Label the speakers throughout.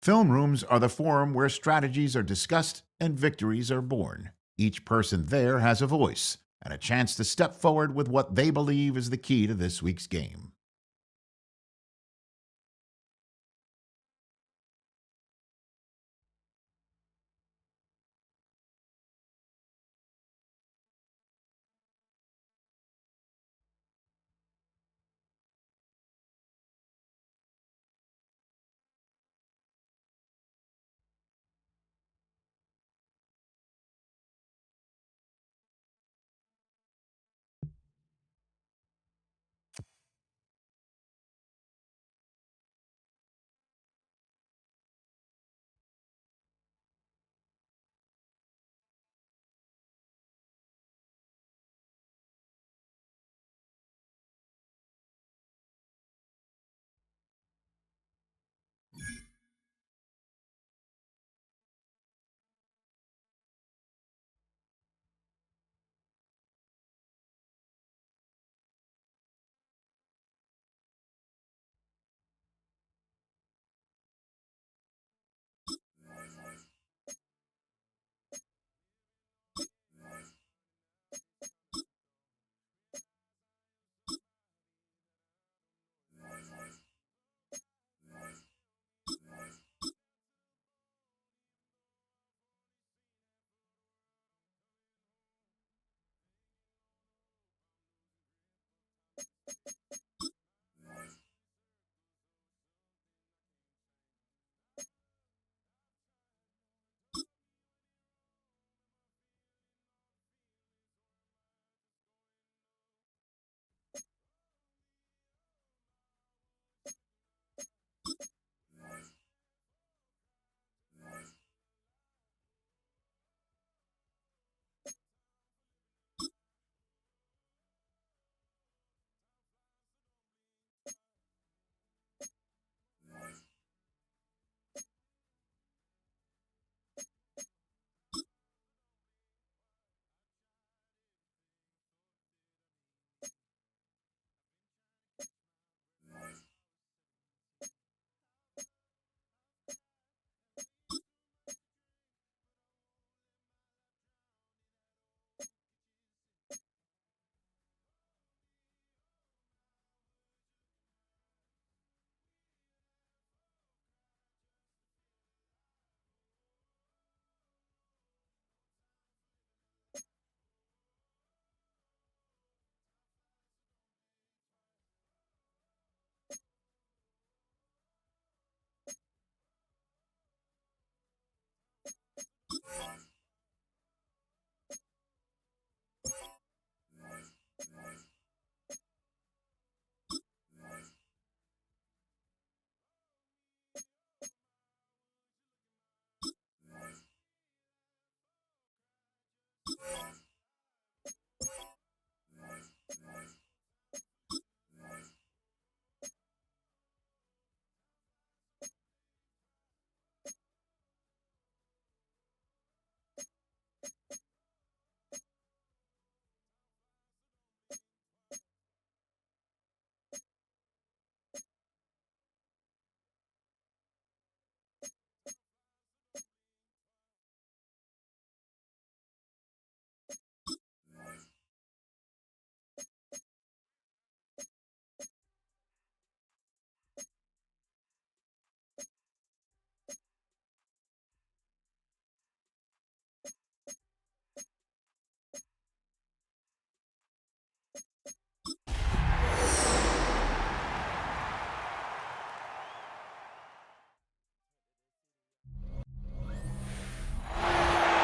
Speaker 1: Film rooms are the forum where strategies are discussed and victories are born. Each person there has a voice and a chance to step forward with what they believe is the key to this week's game.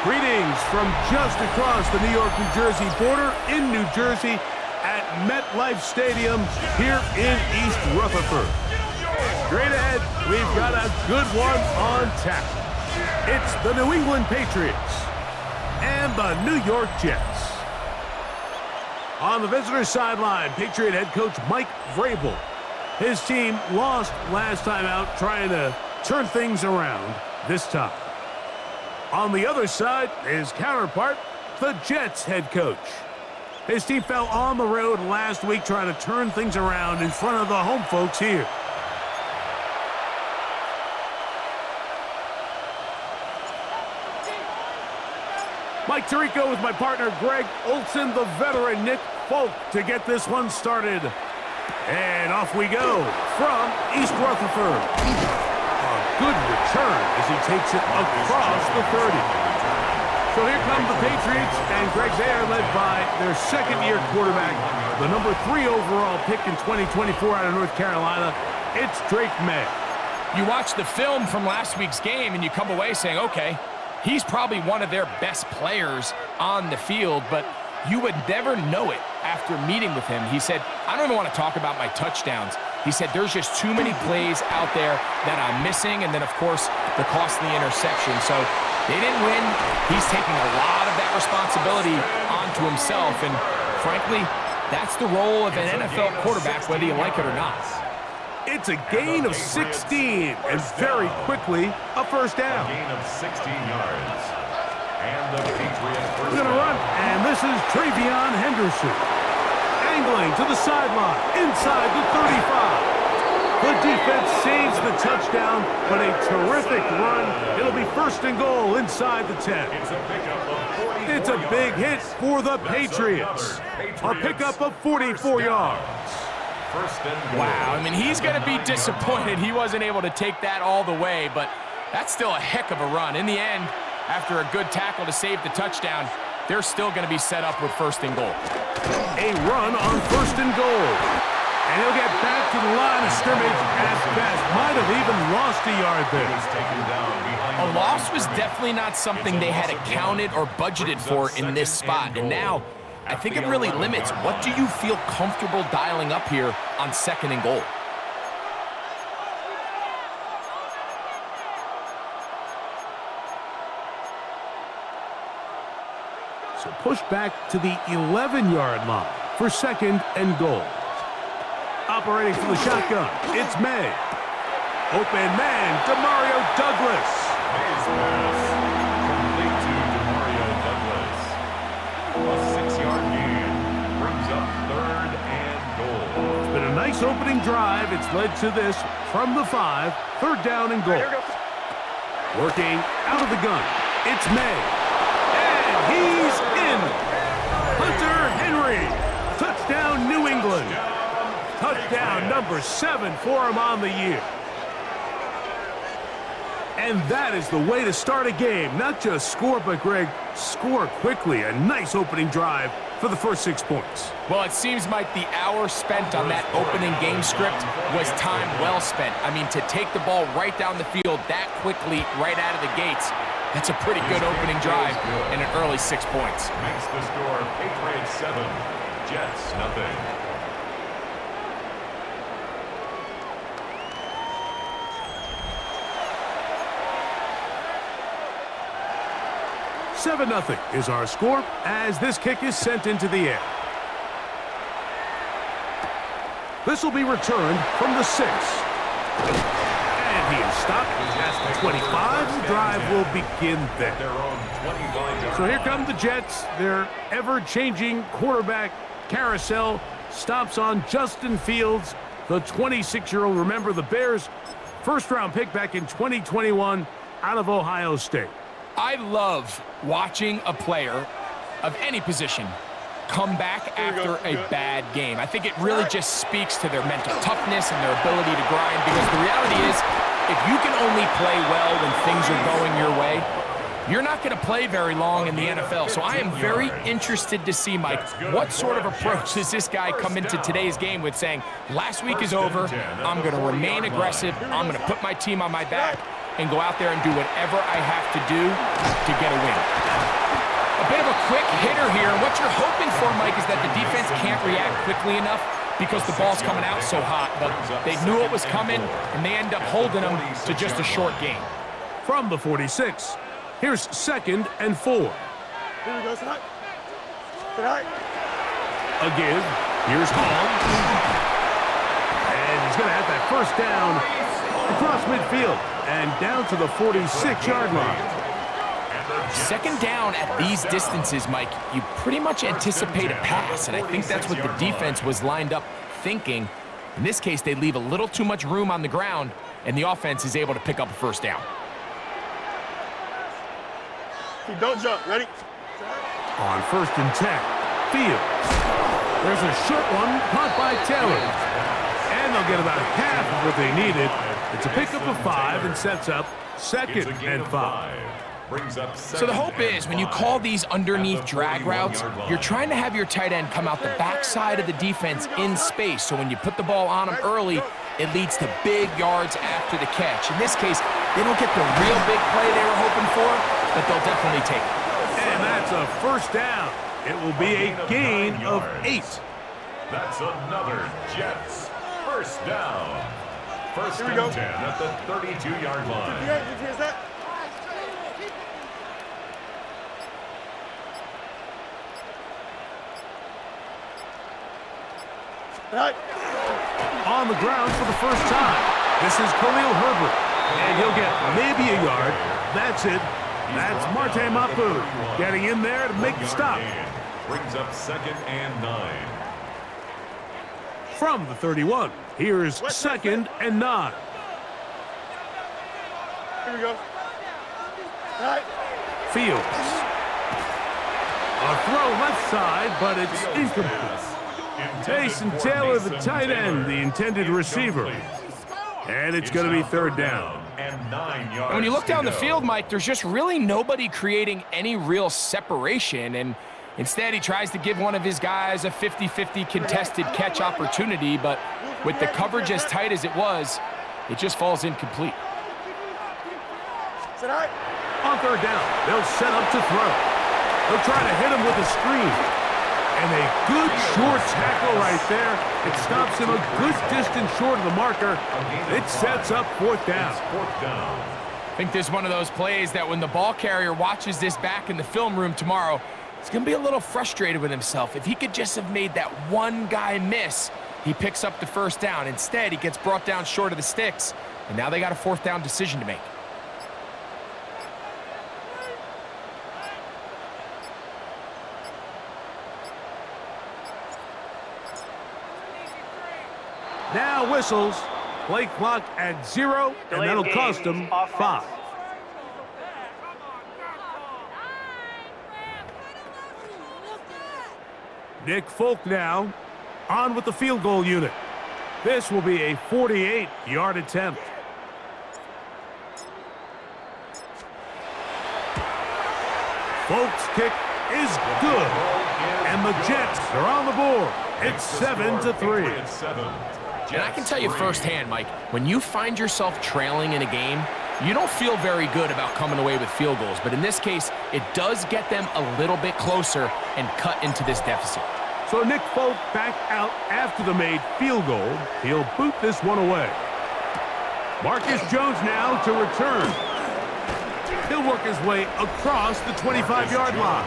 Speaker 2: Greetings from just across the New York-New Jersey border in New Jersey at MetLife Stadium here in East Rutherford. Straight ahead, we've got a good one on tap. It's the New England Patriots and the New York Jets. On the visitor sideline, Patriot head coach Mike Vrabel. His team lost last time out, trying to turn things around this time. On the other side, his counterpart, the Jets head coach. His team fell on the road last week trying to turn things around in front of the home folks here. Mike Tirico with my partner Greg Olson, the veteran Nick Folk to get this one started. And off we go from East Rutherford. A good return as he takes it across the 30. So here come the Patriots, and Greg, they are led by their second-year quarterback, the number 3 overall pick in 2024 out of North Carolina. It's Drake May.
Speaker 3: You watch the film from last week's game, and you come away saying, okay, he's probably one of their best players on the field, but you would never know it after meeting with him. He said, I don't even want to talk about my touchdowns. He said, there's just too many plays out there that I'm missing, and then, of course, the costly interception. So they didn't win. He's taking a lot of that responsibility onto himself, and frankly, that's the role of an NFL quarterback, whether you like it or not.
Speaker 2: It's a gain of 16, and very quickly, a first down.
Speaker 4: A gain of 16 yards. And the Patriots first
Speaker 2: We're going to run, and this is Travion Henderson. Angling to the sideline, inside the 35. The defense saves the touchdown, but a terrific run. It'll be first and goal inside the 10.
Speaker 4: It's a pickup of 44
Speaker 2: It's a big hit for the Patriots. A pickup of 44 yards.
Speaker 4: First and goal.
Speaker 3: Wow, I mean, he's going to be disappointed he wasn't able to take that all the way, but that's still a heck of a run. In the end, after a good tackle to save the touchdown, they're still going to be set up with first and goal.
Speaker 2: A run on first and goal. And he'll get back to the line of scrimmage at best. Might have even lost a yard there.
Speaker 4: He's taken down behind
Speaker 3: A loss was definitely not something they had accounted or budgeted for in this spot. And now, I think it really limits. What do you feel comfortable dialing up here on second and goal?
Speaker 2: So push back to the 11-yard line for second and goal. Operating from the shotgun, it's May. Open man, Demario Douglas.
Speaker 4: May's pass. Complete to Demario Douglas. A 6-yard gain. Brings up third and goal.
Speaker 2: It's been a nice opening drive. It's led to this from the 5. Third down and goal. Working out of the gun, it's May. And he's in. Hunter Henry. Touchdown, New England. Touchdown number 7 for him on the year. And that is the way to start a game. Not just score, but, Greg, score quickly. A nice opening drive for the first 6 points.
Speaker 3: Well, it seems like the hour spent on that opening game script was time well spent. I mean, to take the ball right down the field that quickly, right out of the gates, that's a pretty good opening drive and an early 6 points.
Speaker 4: Makes the score Patriots 7, Jets nothing.
Speaker 2: Seven 0 is our score as this kick is sent into the air. This will be returned from the 6. And he is stopped at the 25. The drive will begin there.
Speaker 4: Their own 25-yard.
Speaker 2: So here come the Jets. Their ever-changing quarterback carousel stops on Justin Fields, the 26-year-old. Remember, the Bears' first-round pick back in 2021 out of Ohio State.
Speaker 3: I love watching a player of any position come back after a bad game. I think it really just speaks to their mental toughness and their ability to grind, because the reality is, if you can only play well when things are going your way, you're not going to play very long in the NFL. So I am very interested to see, Mike, what sort of approach does this guy come into today's game with, saying, last week is over, I'm going to remain aggressive, I'm going to put my team on my back, and go out there and do whatever I have to do to get a win. A bit of a quick hitter here. What you're hoping for, Mike, is that the defense can't react quickly enough because the ball's coming out so hot. But they knew it was coming, and they end up holding them to just a short game.
Speaker 2: From the 46, here's second and 4.
Speaker 5: Here we go, tonight.
Speaker 2: Again, here's Hall. And he's going to have that first down across midfield and down to the 46-yard line.
Speaker 3: Second down at these distances, Mike, you pretty much anticipate a pass, and I think that's what the defense was lined up thinking. In this case, they leave a little too much room on the ground, and the offense is able to pick up a first down.
Speaker 5: Don't jump. Ready?
Speaker 2: On 1st and 10, Fields. There's a short one caught by Taylor. And they'll get about half of what they needed. It's a pickup of 5 and sets up 2nd and 5.
Speaker 3: So the hope is when you call these underneath drag routes, you're trying to have your tight end come out the backside of the defense in space. So when you put the ball on him early, it leads to big yards after the catch. In this case, they don't get the real big play they were hoping for, but they'll definitely take it.
Speaker 2: And that's a 1st down. It will be a gain of 8.
Speaker 4: That's another Jets 1st down. 1st and 10 at the 32-yard line.
Speaker 2: On the ground for the 1st time. This is Khalil Herbert. And he'll get maybe a yard. That's it. That's Marte Mapu getting in there to make the stop.
Speaker 4: Brings up 2nd and 9.
Speaker 2: From the 31, here's 2nd and 9.
Speaker 5: Here we go.
Speaker 2: Fields. A throw left side, but it's incomplete. Jason Taylor, the tight end, the intended receiver. And it's going to be 3rd down.
Speaker 3: And when you look down the field, Mike, there's just really nobody creating any real separation. And instead, he tries to give one of his guys a 50-50 contested catch opportunity. But with the coverage as tight as it was, it just falls incomplete.
Speaker 2: On 3rd down, they'll set up to throw. They'll try to hit him with a screen. And a good short tackle right there. It stops him a good distance short of the marker. It sets up 4th down.
Speaker 3: I think this is one of those plays that when the ball carrier watches this back in the film room tomorrow, he's going to be a little frustrated with himself. If he could just have made that one guy miss, he picks up the 1st down. Instead, he gets brought down short of the sticks, and now they got a 4th down decision to make.
Speaker 2: Now whistles. Play clock at 0, and that'll cost them 5. Nick Folk now on with the field goal unit. This will be a 48-yard attempt. Folk's kick is good, and the Jets are on the board. It's 7-3.
Speaker 3: And I can tell you firsthand, Mike, when you find yourself trailing in a game, you don't feel very good about coming away with field goals. But in this case, it does get them a little bit closer and cut into this deficit.
Speaker 2: So Nick Folk back out after the made field goal. He'll boot this one away. Marcus Jones now to return. He'll work his way across the 25-yard line.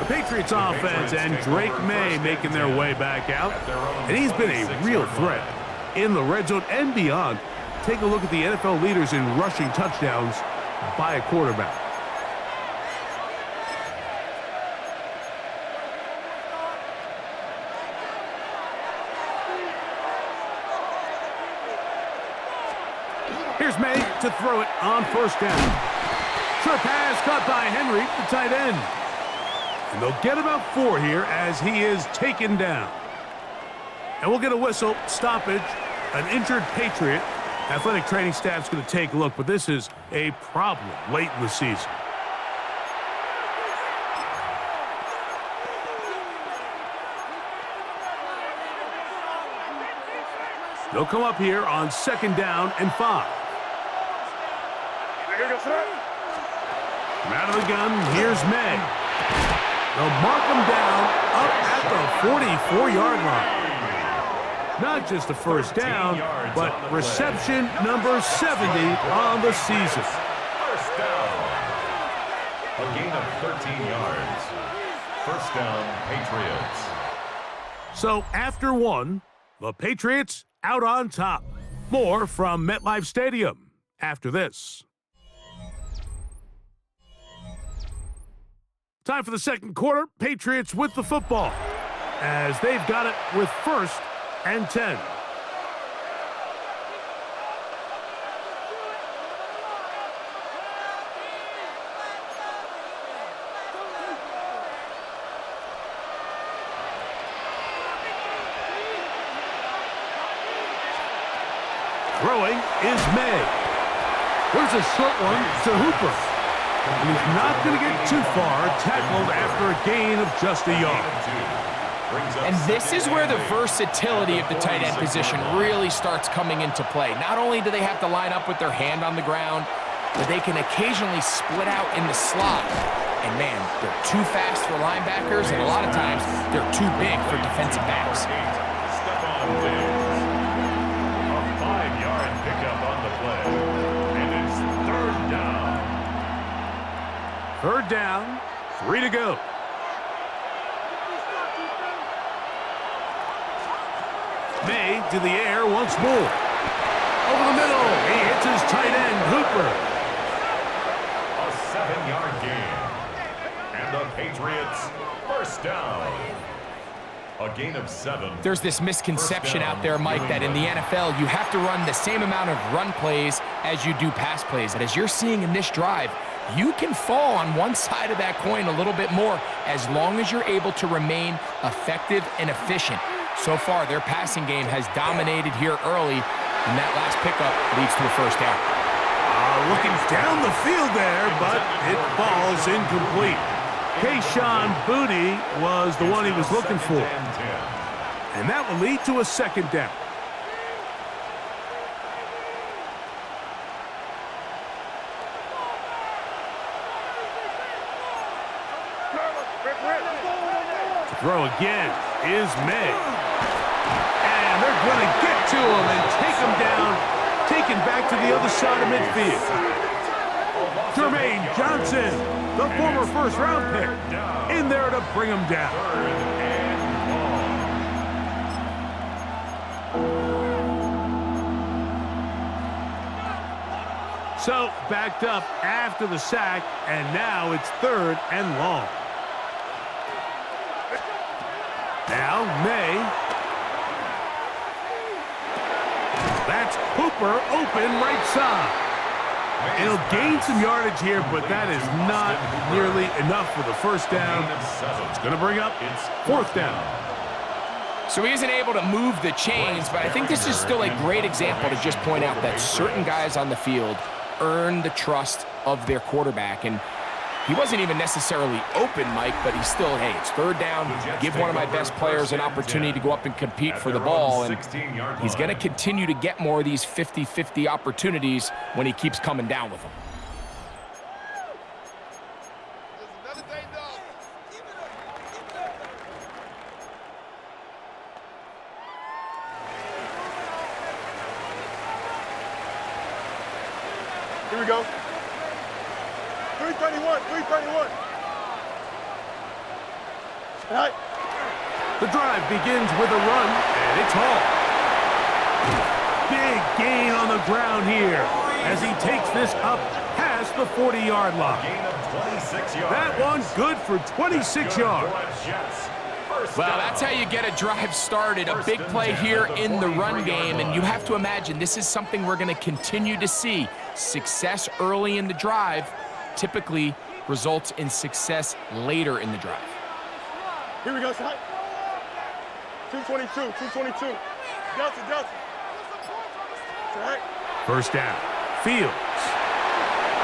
Speaker 2: The Patriots offense and Drake May making their way back out. And he's been a real threat in the red zone and beyond. Take a look at the NFL leaders in rushing touchdowns by a quarterback. Here's May to throw it on 1st down. Short pass caught by Henry, the tight end. And they'll get about 4 here as he is taken down. And we'll get a whistle, stoppage, an injured Patriot. Athletic training staff's going to take a look, but this is a problem late in the season. They'll come up here on 2nd down and 5. From out of the gun, here's May. They'll mark him down up at the 44-yard line. Not just a 1st down, but reception number 70 on the season.
Speaker 4: 1st down. A gain of 13 yards. 1st down, Patriots.
Speaker 2: So after 1, the Patriots out on top. More from MetLife Stadium after this. Time for the 2nd quarter. Patriots with the football as they've got it with 1st and 10. Throwing is May. Here's a short one to Hooper. And he's not going to get too far, tackled after a gain of just a yard.
Speaker 3: And this is where the versatility of the tight end position really starts coming into play. Not only do they have to line up with their hand on the ground, but they can occasionally split out in the slot. And man, they're too fast for linebackers, and a lot of times they're too big for defensive backs.
Speaker 4: A 5-yard pickup on the play. And it's third down.
Speaker 2: Third down, 3 to go. May to the air once more. Over the middle, he hits his tight end, Hooper.
Speaker 4: A 7-yard gain. And the Patriots first down. A gain of 7.
Speaker 3: There's this misconception out there, Mike, that in the NFL, you have to run the same amount of run plays as you do pass plays. And as you're seeing in this drive, you can fall on one side of that coin a little bit more as long as you're able to remain effective and efficient. So far, their passing game has dominated here early, and that last pickup leads to a first down.
Speaker 2: Looking down the field there, but it falls incomplete. Kayshawn Booty was the one he was looking for. And that will lead to a second down. To throw again is May. And they're going to get to him and take him down, taken back to the other side of midfield. Jermaine Johnson, the former first-round pick, in there to bring him down. So, backed up after the sack, and now it's third and long. Now, May. That's Hooper open right side. He'll gain some yardage here, but that is not nearly enough for the first down. It's going to bring up fourth down.
Speaker 3: So he isn't able to move the chains, but I think this is still a great example to just point out that certain guys on the field earn the trust of their quarterback. And he wasn't even necessarily open, Mike, but he's still, hey, it's third down. Give one of my best players an opportunity to go up and compete for the ball. And he's going to continue to get more of these 50-50 opportunities when he keeps coming down with them.
Speaker 5: Here we go. 331, 331. Right.
Speaker 2: The drive begins with a run, and it's Hall. Big gain on the ground here as he takes this up past the 40-yard line.
Speaker 4: Gain of 26 yards.
Speaker 2: That one good for 26 yards.
Speaker 3: Well, that's how you get a drive started. A big play here in the run game, and you have to imagine this is something we're going to continue to see. Success early in the drive typically results in success later in the drive.
Speaker 5: Here we go, side. 222, 222. Delta. Right.
Speaker 2: First down. Fields.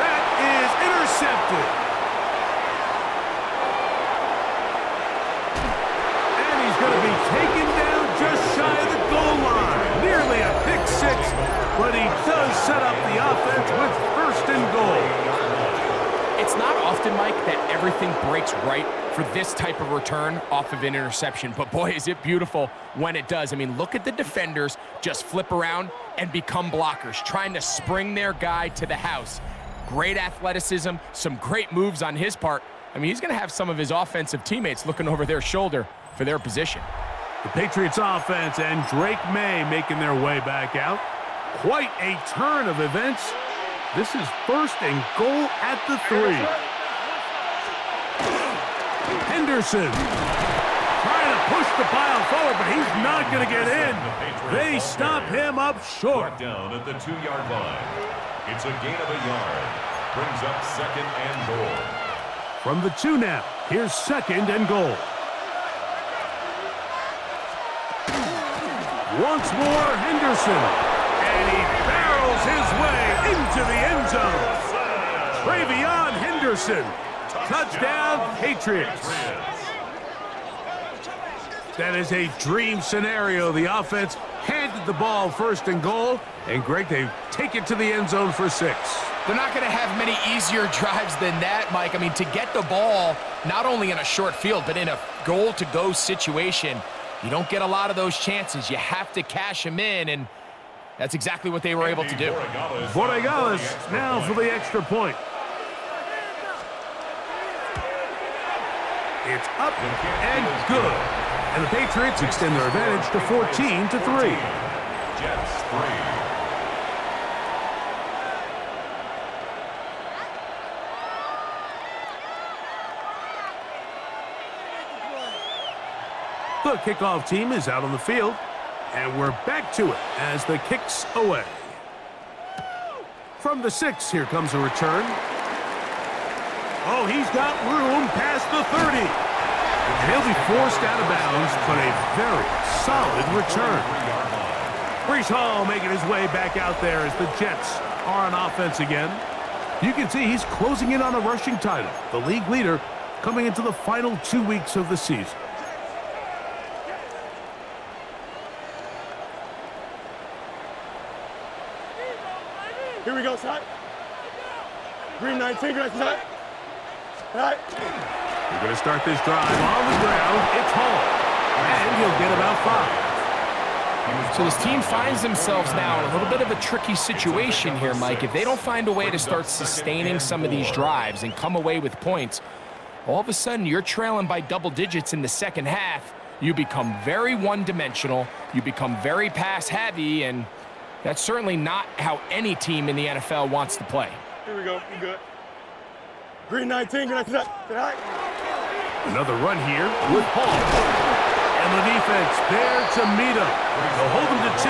Speaker 2: That is intercepted. And he's going to be taken down just shy of the goal line. Nearly a pick six, but he does set up the offense with first and goal.
Speaker 3: It's not often, Mike, that everything breaks right for this type of return off of an interception, but boy, is it beautiful when it does. I mean, look at the defenders just flip around and become blockers, trying to spring their guy to the house. Great athleticism, some great moves on his part. I mean, he's going to have some of his offensive teammates looking over their shoulder for their position.
Speaker 2: The Patriots offense and Drake May making their way back out. Quite a turn of events. This is first and goal at the 3. Henderson trying to push the pile forward, but he's not going to get in. They stop him up short.
Speaker 4: Down at the 2-yard line. It's a gain of a yard. Brings up second and goal.
Speaker 2: From the 2 now, here's second and goal. Once more, Henderson. And he barrels his way into the end zone. Travion Henderson. Touchdown, Patriots. That is a dream scenario. The offense handed the ball first and goal. And, Greg, they take it to the end zone for 6.
Speaker 3: They're not going to have many easier drives than that, Mike. I mean, to get the ball, not only in a short field, but in a goal-to-go situation, you don't get a lot of those chances. You have to cash them in, and that's exactly what they were able to do.
Speaker 2: Borregales now for the extra point. It's up and good. And the Patriots extend their advantage to 14-3.
Speaker 4: Jets 3.
Speaker 2: The kickoff team is out on the field, and we're back to it as the kick's away. From the 6, here comes a return. Oh, he's got room past the 30. And he'll be forced out of bounds, but a very solid return. Breece Hall making his way back out there as the Jets are on offense again. You can see he's closing in on a rushing title, the league leader coming into the final 2 weeks of the season.
Speaker 5: Here we go, side. Green 19, green side. Right.
Speaker 2: We're going to start this drive on the ground. It's Hall, and he'll get about 5.
Speaker 3: So this team finds themselves now in a little bit of a tricky situation here, Mike. If they don't find a way to start sustaining some of these drives and come away with points, all of a sudden you're trailing by double digits in the second half. You become very one-dimensional. You become very pass-heavy, and that's certainly not how any team in the NFL wants to play.
Speaker 5: Here we go. You good. Green 19, green 19.
Speaker 2: Another run here with Hall. And the defense there to meet him. They'll hold him to 2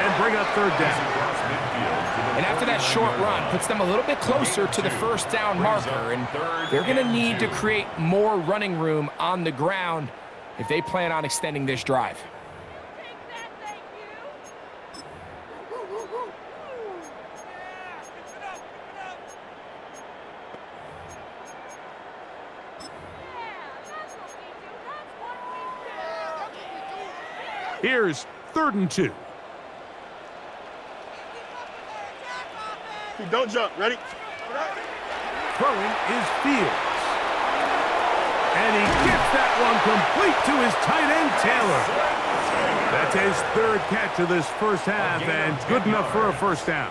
Speaker 2: and bring up third down.
Speaker 3: And after that short run, puts them a little bit closer to the first down marker, and they're going to need to create more running room on the ground if they plan on extending this drive.
Speaker 2: Here's 3rd and 2.
Speaker 5: Don't jump. Ready?
Speaker 2: Throwing is Fields. And he gets that one complete to his tight end, Taylor. That's his 3rd catch of this first half, and good enough for a first down.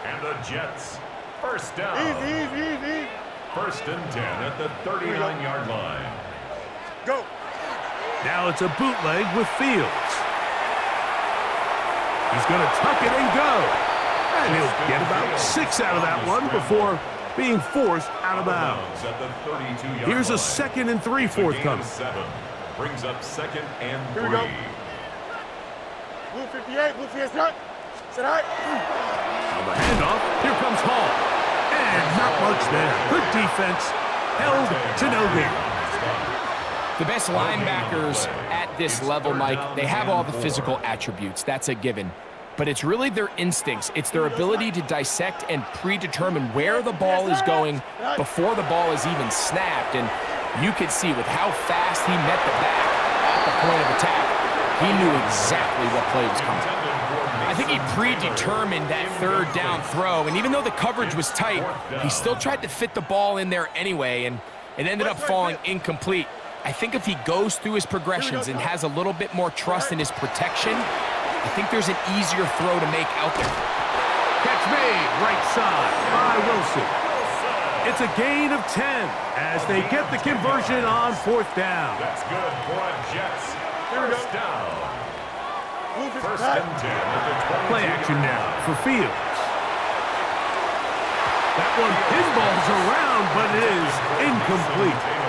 Speaker 4: And the Jets, first down.
Speaker 5: Easy.
Speaker 4: 1st and 10 at the 39-yard line.
Speaker 5: Go.
Speaker 2: Now it's a bootleg with Fields. He's going to tuck it and go. And he'll get about 6 out of that one before being forced out of bounds. Here's a 2nd and 3 forthcoming.
Speaker 4: Brings up 2nd and 3.
Speaker 5: Here we go. Blue 58, blue 58, start. Set high.
Speaker 2: On the handoff, here comes Hall. And not much there. Good defense. Held to no gain.
Speaker 3: The best linebackers at this level, Mike, they have all the physical attributes. That's a given. But it's really their instincts. It's their ability to dissect and predetermine where the ball is going before the ball is even snapped. And you could see with how fast he met the back at the point of attack, he knew exactly what play was coming. I think he predetermined that 3rd down throw. And even though the coverage was tight, he still tried to fit the ball in there anyway. And it ended up falling incomplete. I think if he goes through his progressions and has a little bit more trust in his protection, I think there's an easier throw to make out there.
Speaker 2: Catch made, right side by Wilson. It's a gain of 10 as they get the conversion on 4th down.
Speaker 4: That's good for a Jets. First down. 1st and 10 at the 22.
Speaker 2: Play action now for Fields. That one pinballs around, but it is incomplete.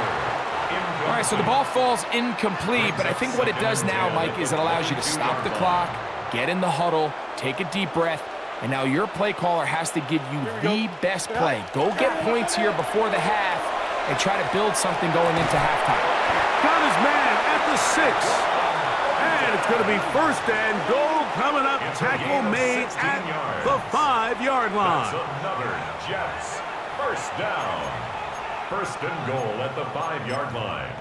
Speaker 3: All right, so the ball falls incomplete, but I think what it does now, Mike, is it allows you to stop the clock, get in the huddle, take a deep breath, and now your play caller has to give you the best play. Go get points here before the half and try to build something going into halftime.
Speaker 2: Got his man at the 6. And it's going to be first and goal coming up. Tackle made at the 5-yard line.
Speaker 4: That's another Jets first down. First and goal at the 5-yard line.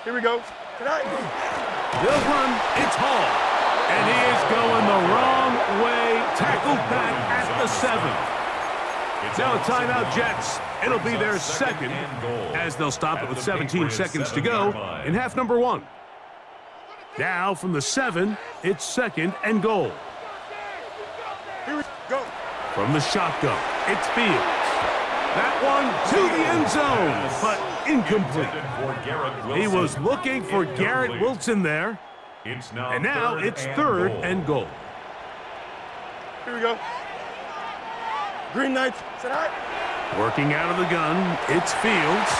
Speaker 5: Here we go. Tonight.
Speaker 2: They'll run. It's Hall. And he is going the wrong way. Tackled back at the 7. Now a timeout, Jets. It'll be their second as they'll stop it with 17 seconds to go in half number 1. Now from the 7, it's second and goal.
Speaker 5: Here we go.
Speaker 2: From the shotgun, it's Fields. That one to the end zone, but incomplete. He was looking for Garrett Wilson there. And now it's third and goal.
Speaker 5: Here we go. Green Knights. Tonight.
Speaker 2: Working out of the gun, it's Fields.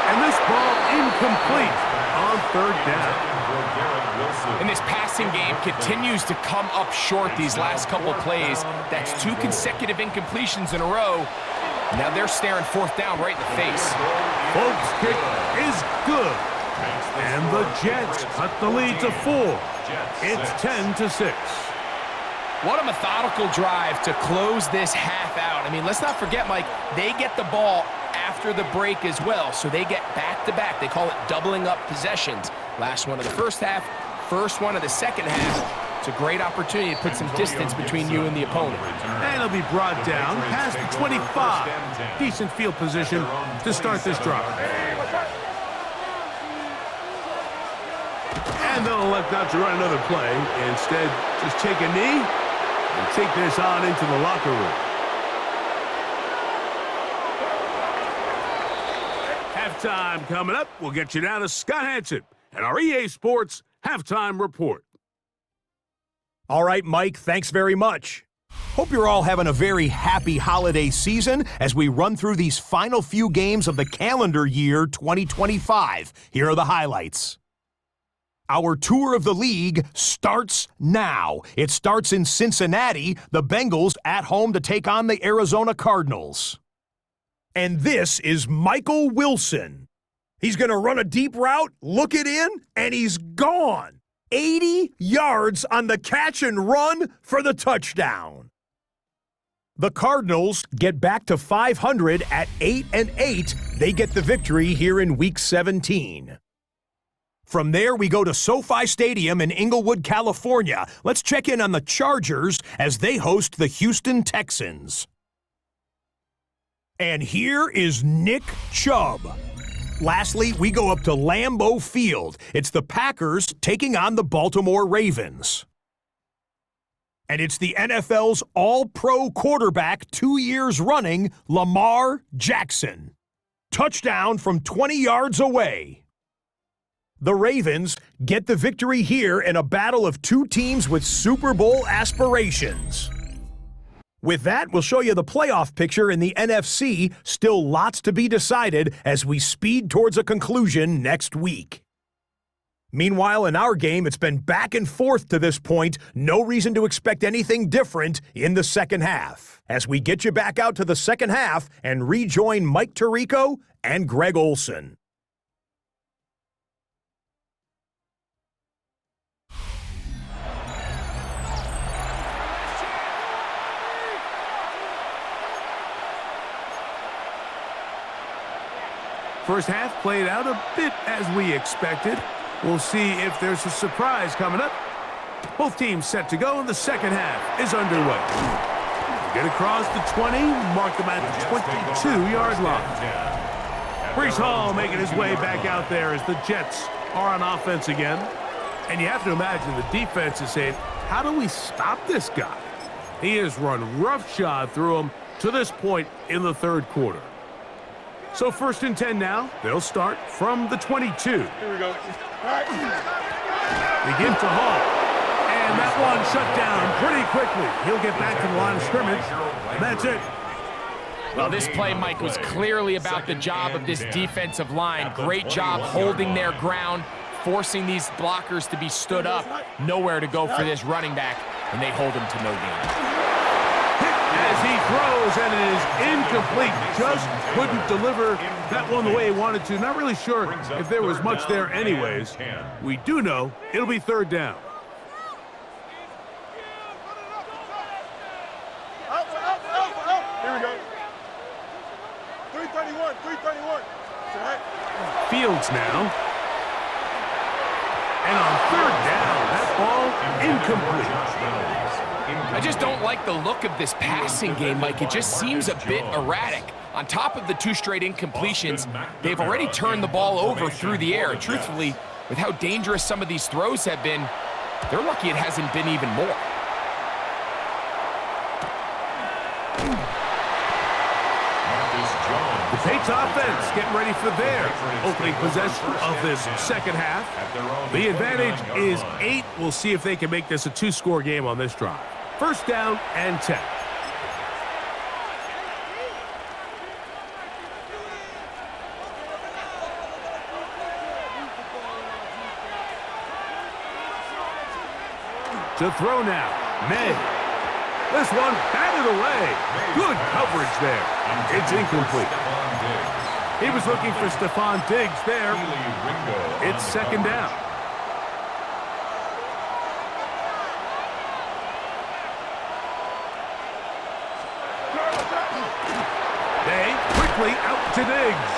Speaker 2: And this ball incomplete on third down.
Speaker 3: And this passing game continues to come up short these last couple plays. That's 2 consecutive incompletions in a row. Now they're staring fourth down right in the face.
Speaker 2: Folks' kick is good. And the Jets cut the lead to 4. It's 10-6.
Speaker 3: What a methodical drive to close this half out. I mean, let's not forget, Mike, they get the ball after the break as well, so they get back-to-back. They call it doubling up possessions. Last one of the first half, first one of the second half. It's a great opportunity to put some distance between you and the opponent.
Speaker 2: And it'll be brought down past the 25. Decent field position to start this drive. And they'll elect not to run another play. Instead, just take a knee and take this on into the locker room. Halftime coming up. We'll get you down to Scott Hansen and our EA Sports Halftime Report.
Speaker 6: All right, Mike, thanks very much. Hope you're all having a very happy holiday season as we run through these final few games of the calendar year 2025. Here are the highlights. Our tour of the league starts now. It starts in Cincinnati, the Bengals at home to take on the Arizona Cardinals. And this is Michael Wilson. He's going to run a deep route, look it in, and he's gone. 80 yards on the catch and run for the touchdown. The Cardinals get back to 500 at 8-8. They get the victory here in Week 17. From there, we go to SoFi Stadium in Inglewood, California. Let's check in on the Chargers as they host the Houston Texans. And here is Nick Chubb. Lastly, we go up to Lambeau Field. It's the Packers taking on the Baltimore Ravens. And it's the NFL's all-pro quarterback 2 years running, Lamar Jackson. Touchdown from 20 yards away. The Ravens get the victory here in a battle of 2 teams with Super Bowl aspirations. With that, we'll show you the playoff picture in the NFC. Still lots to be decided as we speed towards a conclusion next week. Meanwhile, in our game, it's been back and forth to this point. No reason to expect anything different in the second half. As we get you back out to the second half and rejoin Mike Tirico and Greg Olson.
Speaker 2: First half played out a bit as we expected. We'll see if there's a surprise coming up. Both teams set to go, and the second half is underway. Get across the 20, mark them at the 22-yard line. Breece Hall making his way back out there as the Jets are on offense again. And you have to imagine the defense is saying, how do we stop this guy? He has run roughshod through him to this point in the third quarter. So 1st and 10 now. They'll start from the 22.
Speaker 5: Here we go. All right.
Speaker 2: They give to Hall. And that one shut down pretty quickly. He'll get back to the line of scrimmage. And that's it.
Speaker 3: Well, this play, Mike, was clearly about the job of this defensive line. Great job holding their ground, forcing these blockers to be stood up. Nowhere to go for this running back, and they hold him to no gain.
Speaker 2: As he throws, and it is incomplete. Just couldn't deliver that one the way he wanted to. Not really sure if there was much there anyways. We do know it'll be third down.
Speaker 5: Here we go. 331, 331.
Speaker 2: Fields now. And on third down, that ball incomplete.
Speaker 3: I just don't like the look of this passing game, Mike. It just seems a bit erratic. On top of the 2 straight incompletions, they've already turned the ball over through the air. And truthfully, with how dangerous some of these throws have been, they're lucky it hasn't been even more.
Speaker 2: The Patriots offense getting ready for their opening possession of this second half. The advantage is 8. We'll see if they can make this a 2-score game on this drive. First down and 10. To throw now, May. This one batted away. Good coverage there. It's incomplete. He was looking for Stephon Diggs there. It's second down. They quickly out to Diggs.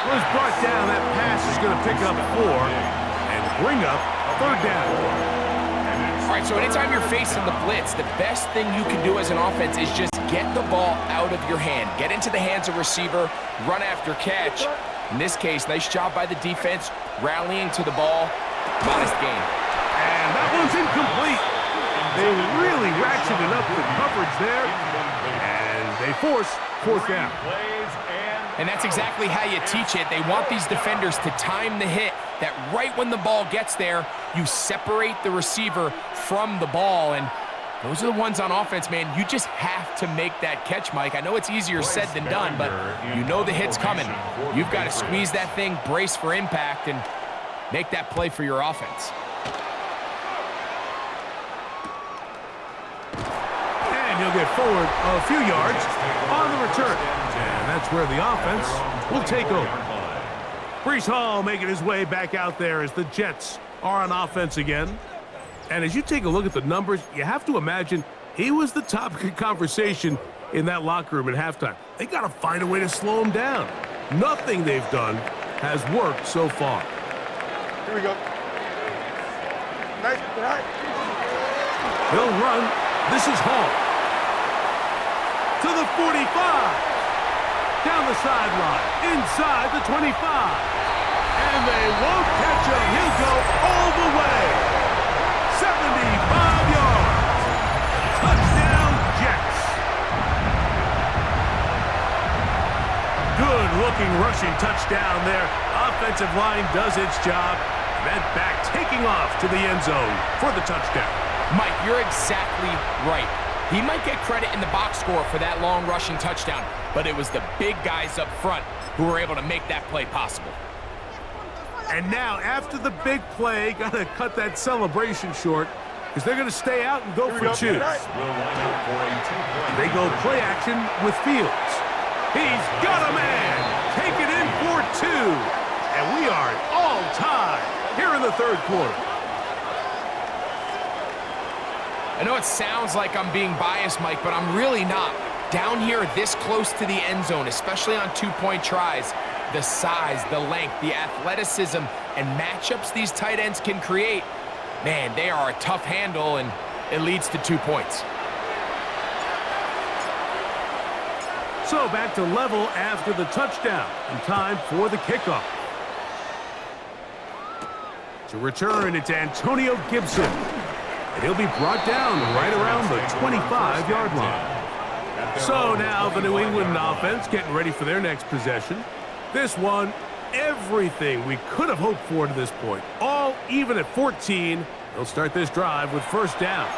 Speaker 2: Was brought down. That pass is going to pick up 4 and bring up third down.
Speaker 3: All right, so anytime you're facing the blitz, the best thing you can do as an offense is just get the ball out of your hand. Get into the hands of receiver, run after catch. In this case, nice job by the defense, rallying to the ball. Modest gain.
Speaker 2: And that one's incomplete. They really ratcheted up the coverage there, and they force fourth down.
Speaker 3: And that's exactly how you teach it. They want these defenders to time the hit, that right when the ball gets there, you separate the receiver from the ball. And those are the ones on offense, man. You just have to make that catch, Mike. I know it's easier said than done, but you know the hit's coming. You've got to squeeze that thing, brace for impact, and make that play for your offense.
Speaker 2: And he'll get forward a few yards on the return. And that's where the offense will take over. Breece Hall making his way back out there as the Jets are on offense again. And as you take a look at the numbers, you have to imagine he was the topic of conversation in that locker room at halftime. They got to find a way to slow him down. Nothing they've done has worked so far.
Speaker 5: Here we go. Nice.
Speaker 2: He'll run. This is Hall. To the 45. Down the sideline. Inside the 25. And they won't catch him. He'll go all the way. 75 yards. Touchdown, Jets. Good-looking rushing touchdown there. Offensive line does its job. That back taking off to the end zone for the touchdown.
Speaker 3: Mike, you're exactly right. He might get credit in the box score for that long rushing touchdown, but it was the big guys up front who were able to make that play possible.
Speaker 2: And now, after the big play, got to cut that celebration short because they're going to stay out and go for 2. They go play action with Fields. He's got a man. Take it in for 2. And we are all tied here in the third quarter.
Speaker 3: I know it sounds like I'm being biased, Mike, but I'm really not. Down here this close to the end zone, especially on 2-point tries, the size, the length, the athleticism, and matchups these tight ends can create, man, they are a tough handle, and it leads to 2 points.
Speaker 2: So back to level after the touchdown, and time for the kickoff. To return, it's Antonio Gibson. And he'll be brought down right around the 25-yard line. So now the New England offense getting ready for their next possession. This one, everything we could have hoped for to this point. All even at 14. They'll start this drive with first down.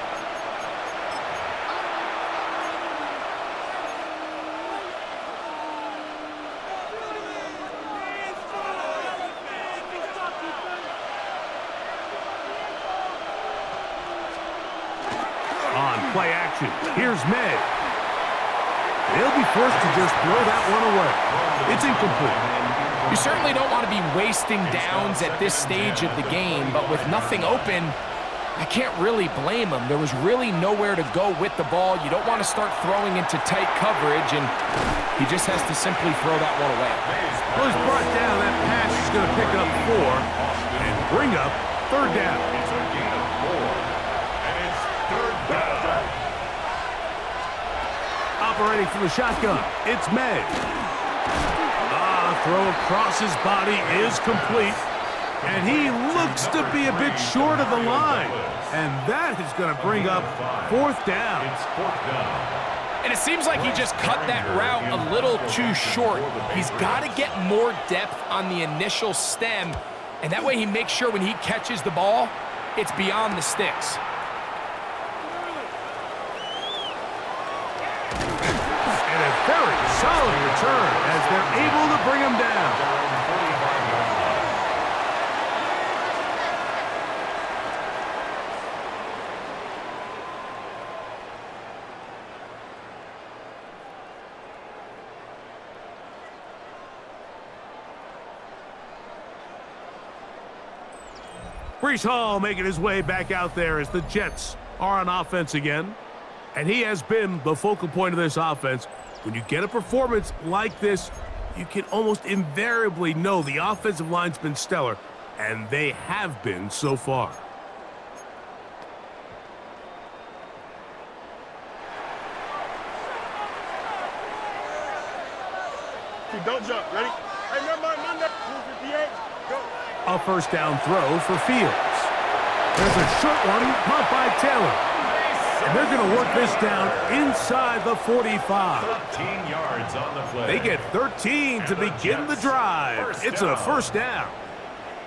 Speaker 2: play action. Here's May. They'll be forced to just throw that one away. It's incomplete.
Speaker 3: You certainly don't want to be wasting downs at this stage of the game, but with nothing open, I can't really blame him. There was really nowhere to go with the ball. You don't want to start throwing into tight coverage, and he just has to simply throw that one away.
Speaker 2: Well, he's brought down. That pass is going to pick up 4 and bring up 3rd down.
Speaker 4: It's a gain of 4, and it's 3rd down.
Speaker 2: Operating from the shotgun, it's May. Throw across his body is complete. And he looks to be a bit short of the line. And that is going to bring up 4th down.
Speaker 4: It's 4th down.
Speaker 3: And it seems like he just cut that route a little too short. He's got to get more depth on the initial stem, and that way he makes sure when he catches the ball, it's beyond the sticks.
Speaker 2: And a very solid return as they're able to bring him down. Breece Hall making his way back out there as the Jets are on offense again. And he has been the focal point of this offense. When you get a performance like this, you can almost invariably know the offensive line's been stellar, and they have been so far.
Speaker 5: Don't jump. Ready? Hey, number 258. Go.
Speaker 2: A 1st down throw for Fields. There's a short one caught by Taylor. And they're going to work this down inside the 45.
Speaker 4: 13 yards on the play.
Speaker 2: They get 13 to begin the drive. It's a 1st down.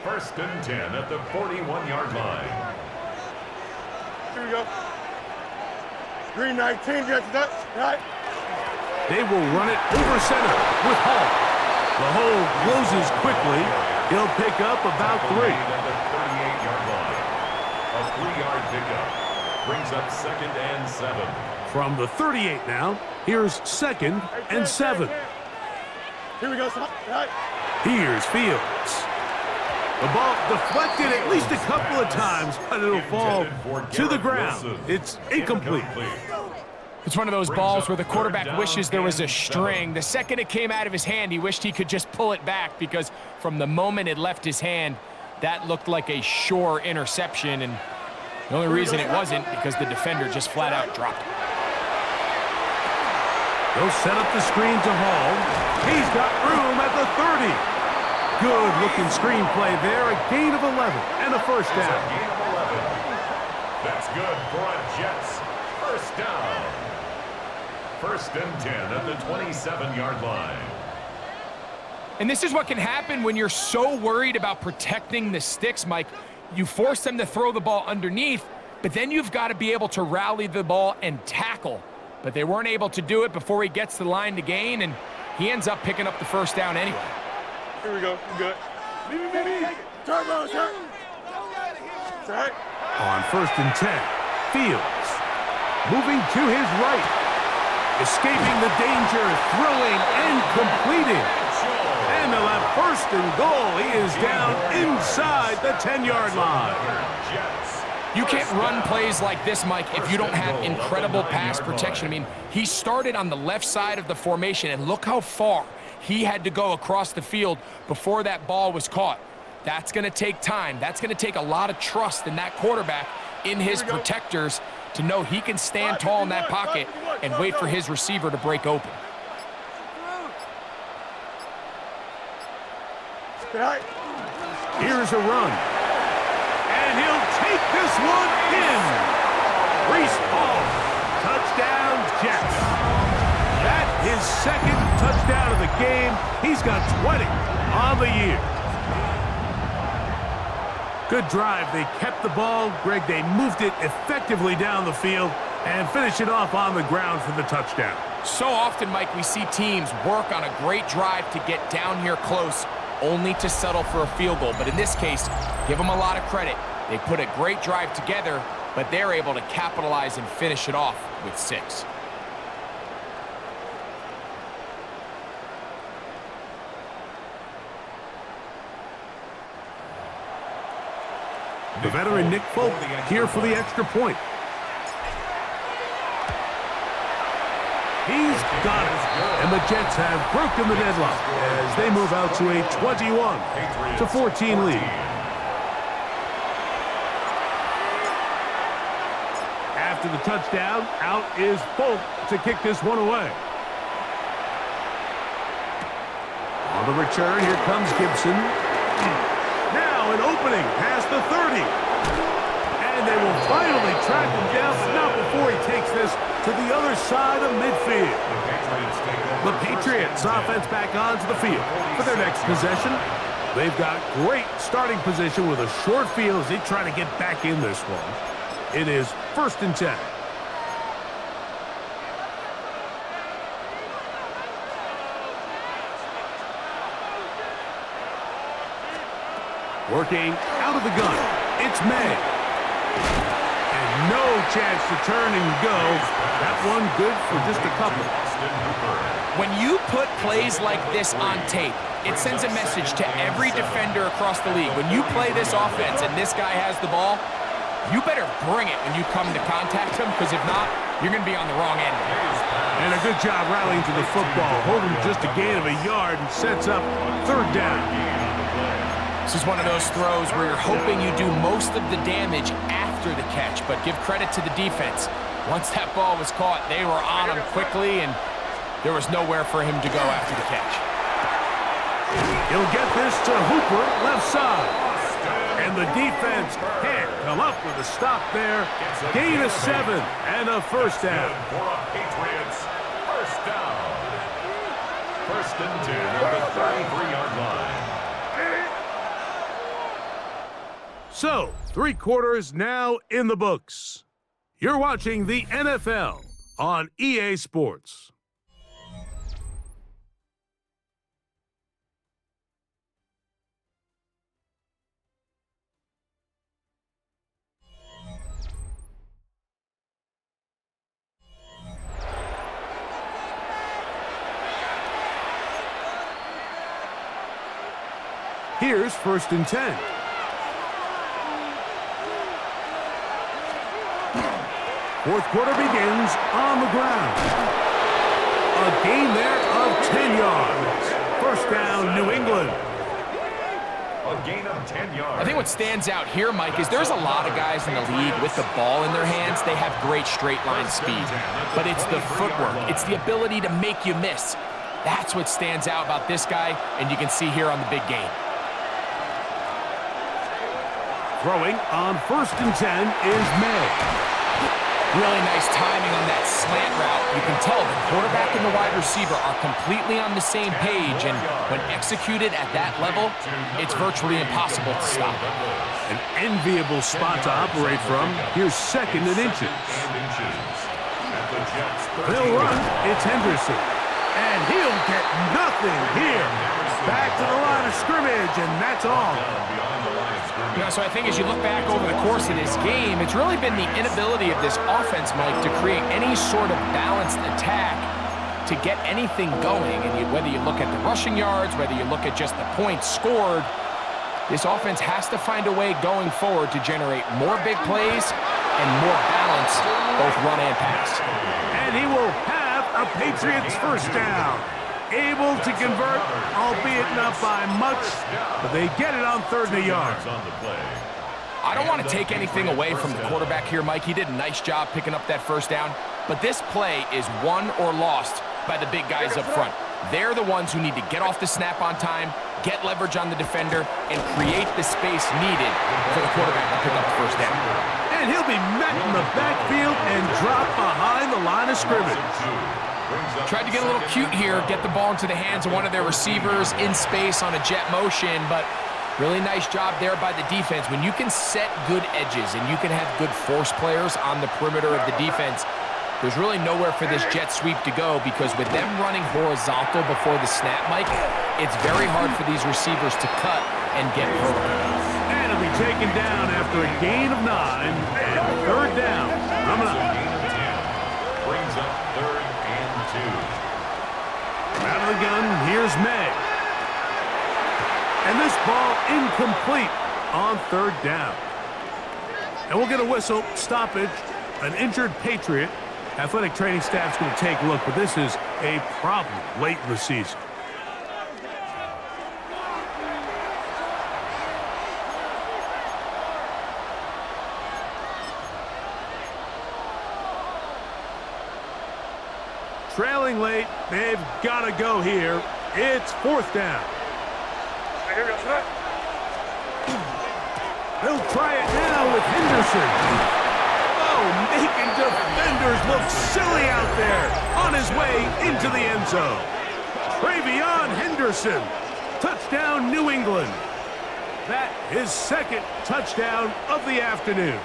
Speaker 4: 1st and 10 at the 41-yard line.
Speaker 5: Here we go. Green 19, gets it up. Right.
Speaker 2: They will run it over center with Hall. The hole closes quickly. He'll pick up about 3.
Speaker 4: At the 38-yard line. A 3-yard pickup brings up 2nd and 7.
Speaker 2: From the 38 now, here's 2nd and 7.
Speaker 5: Here we go. Right.
Speaker 2: Here's Fields. The ball deflected at least a couple of times, but it'll fall to the ground. It's incomplete.
Speaker 3: It's one of those balls where the quarterback wishes there was a string. The second it came out of his hand, he wished he could just pull it back, because from the moment it left his hand, that looked like a sure interception, and the only reason it wasn't because the defender just flat out dropped it.
Speaker 2: They'll set up the screen to Hall. He's got room at the 30. Good-looking screen play there. A gain of 11 and a 1st down.
Speaker 4: A gain of 11. That's good for a Jets 1st down. 1st and 10 at the 27-yard line.
Speaker 3: And this is what can happen when you're so worried about protecting the sticks, Mike. You force them to throw the ball underneath, but then you've got to be able to rally the ball and tackle. But they weren't able to do it before he gets the line to gain, and he ends up picking up the 1st down anyway.
Speaker 5: Here we go. We're good. Turbo, sir. It's all right.
Speaker 2: On 1st and 10, Fields moving to his right. Escaping the danger, throwing and completing. And they'll have 1st and goal. He is down inside the 10-yard line.
Speaker 3: You can't run plays like this, Mike, if you don't have incredible pass protection. I mean, he started on the left side of the formation, and look how far he had to go across the field before that ball was caught. That's going to take time. That's going to take a lot of trust in that quarterback, in his protectors, to know he can stand tall in that pocket and wait for his receiver to break open.
Speaker 2: Here's a run. And he'll take this one in. Breece Hall. Touchdown, Jets. That his 2nd touchdown of the game. He's got 20 on the year. Good drive. They kept the ball. Greg, they moved it effectively down the field and finished it off on the ground for the touchdown.
Speaker 3: So often, Mike, we see teams work on a great drive to get down here close, only to settle for a field goal. But in this case, give them a lot of credit. They put a great drive together, but they're able to capitalize and finish it off with 6.
Speaker 2: The veteran Nick Folk here for the extra point. He's got it. And the Jets have broken the deadlock as they move out to a 21-14 lead. After the touchdown, out is Folk to kick this one away. On the return, here comes Gibson. Now an opening past the 30. And they will finally track him down, but not before he takes this to the other side of midfield. The Patriots offense back onto the field for their next possession. They've got great starting position with a short field as they try to get back in this one. It is 1st and 10. Working out of the gun, it's May. And no chance to turn and go. That one good for just a couple.
Speaker 3: When you put plays like this on tape, it sends a message to every defender across the league. When you play this offense and this guy has the ball, you better bring it when you come to contact him, because if not, you're going to be on the wrong end.
Speaker 2: And a good job rallying to the football, holding just a gain of a yard and sets up 3rd down.
Speaker 3: This is one of those throws where you're hoping you do most of the damage after the catch, but give credit to the defense. Once that ball was caught, they were on him quickly, and there was nowhere for him to go after the catch.
Speaker 2: He'll get this to Hooper, left side. And the defense can't come up with a stop there. Gain of 7 and a 1st down.
Speaker 4: For a Patriots first down. 1st and 10 at the 33-yard line.
Speaker 2: So, 3 quarters now in the books. You're watching the NFL on EA Sports. Here's 1st and 10. Fourth quarter begins on the ground. A gain there of 10 yards. 1st down, New England.
Speaker 4: A gain of 10 yards.
Speaker 3: I think what stands out here, Mike, is there's a lot of guys in the league with the ball in their hands. They have great straight line speed, but it's the footwork. It's the ability to make you miss. That's what stands out about this guy, and you can see here on the big game.
Speaker 2: Throwing on 1st and 10 is May.
Speaker 3: Really nice timing on that slant route. You can tell the quarterback and the wide receiver are completely on the same page, and when executed at that level, it's virtually impossible to stop.
Speaker 2: An enviable spot to operate from. Here's 2nd and inches. They'll run. It's Henderson. And he'll get nothing here. Back to the line of scrimmage, and that's all.
Speaker 3: You know, so I think as you look back over the course of this game, it's really been the inability of this offense, Mike, to create any sort of balanced attack to get anything going. And whether you look at the rushing yards, whether you look at just the points scored, this offense has to find a way going forward to generate more big plays and more balance, both run and pass.
Speaker 2: And he will have a Patriots 1st down. Able to convert, albeit not by much, but they get it on 3rd and a yard.
Speaker 3: I don't want to take anything away from the quarterback here, Mike. He did a nice job picking up that 1st down, but this play is won or lost by the big guys up front. They're the ones who need to get off the snap on time, get leverage on the defender, and create the space needed for the quarterback to pick up the 1st down.
Speaker 2: And he'll be met in the backfield and dropped behind the line of scrimmage.
Speaker 3: Tried to get a little cute here, get the ball into the hands of one of their receivers in space on a jet motion, but really nice job there by the defense. When you can set good edges and you can have good force players on the perimeter of the defense, there's really nowhere for this jet sweep to go, because with them running horizontal before the snap, Mike, it's very hard for these receivers to cut and get vertical.
Speaker 2: And be taken down after a gain of 9 and third down. Coming up.
Speaker 4: Brings up 3rd and 2.
Speaker 2: Out of the gun, here's May. And this ball incomplete on 3rd down. And we'll get a whistle, stoppage, an injured Patriot. Athletic training staff's going to take a look, but this is a problem late in the season. Trailing late, they've got to go here. It's 4th down.
Speaker 5: Here goes that.
Speaker 2: They'll try it now with Henderson. Oh, making defenders look silly out there on his way into the end zone. Travion Henderson. Touchdown, New England. That his 2nd touchdown of the afternoon.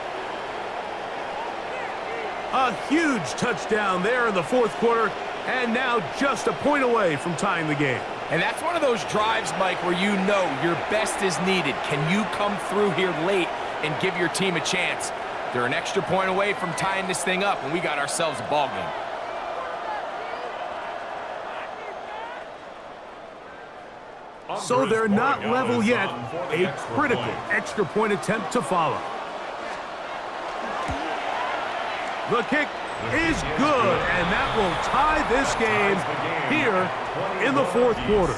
Speaker 2: A huge touchdown there in the 4th quarter, and now just a point away from tying the game.
Speaker 3: And that's one of those drives, Mike, where you know your best is needed. Can you come through here late and give your team a chance? They're an extra point away from tying this thing up, and we got ourselves a ball game.
Speaker 2: So they're not level yet. A critical extra point attempt to follow. The kick is good, and that will tie this game here in the 4th quarter.